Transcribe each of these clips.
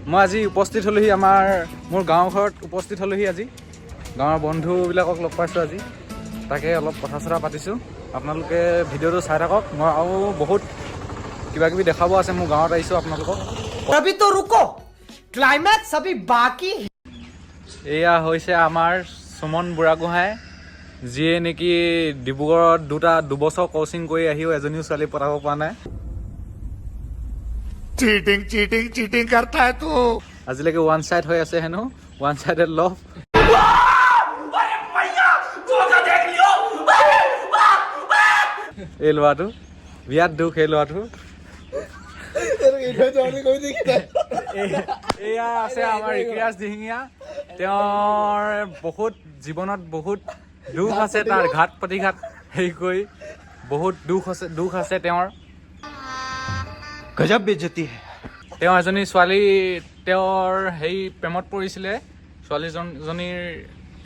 মই আজি উপস্থিত হ'লোহি মোৰ গাঁৱৰ ঘৰত উপস্থিত হ'লোহি আজি গাঁৱৰ বন্ধুবিলাকক লগ পাইছোঁ আজি তাকে অলপ কথা চথা পাতিছোঁ আপোনালোকে ভিডিঅ'টো চাই থাকক মই আৰু বহুত কিবা কিবি দেখাব আছে মোৰ গাঁৱত আহিছোঁ আপোনালোকক अभी तो रुको क्लाइमैक्स अभी बाकी এয়া হৈছে আমাৰ সুমন বুঢ়াগোহাঁই যিয়ে নেকি ডিব্ৰুগড়ত দুবছৰ কোচিং কৰি আহিও এজনীও ছোৱালী পতাব পৰা নাই चीटिंग करता है तू আজিলৈকে ওৱান চাইড হৈ আছে হেনো ওৱান চাইডেড লভ এই ল'ৰাটো বিয়াত দুখ এই ল'ৰাটো এয়া আছে আমাৰ ঋকিৰাজ দিহিঙীয়া তেওঁৰ বহুত জীৱনত বহুত দুখ আছে তাৰ ঘাট প্ৰতিঘাত হেৰি কৰি বহুত দুখ আছে তেওঁৰ गजब बेइज्जती है তেওঁ এজনী ছোৱালী তেওঁৰ হেৰি প্ৰেমত পৰিছিলে ছোৱালীজনীৰ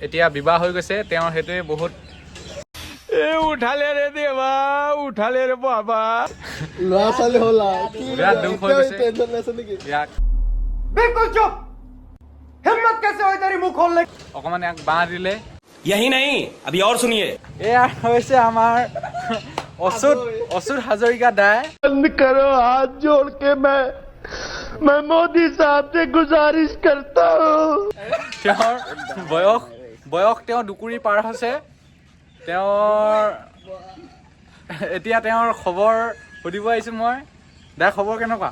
এতিয়া বিবাহ হৈ গৈছে তেওঁৰ সেইটোৱে বহুত उठाले रे देवा उठाले रे बाबा বিৰাট দুখ হৈ গৈছে ইয়াক बिल्कुल चुप हिम्मत कैसे हुई तेरी मुंह खोलने অকণমান ইয়াক বাঁহ দিলে यही नहीं अभी और सुनिए এয়া হৈছে আমাৰ অচ্যুত হাজৰিকা দাই बंद करो हाथ जोड़ के मैं मोदी साहब से गुजारिश करता हूँ তেওঁৰ বয়স তেওঁ দুকুৰি পাৰ হৈছে এতিয়া তেওঁৰ খবৰ সুধিব আহিছোঁ মই দাই খবৰ কেনেকুৱা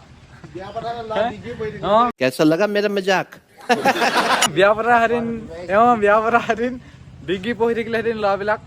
कैसा लगा मेरा मजाक বিয়া পতা হেঁতেন ডিগ্ৰী পঢ়ি থাকিলেহেঁতেন ল'ৰাবিলাক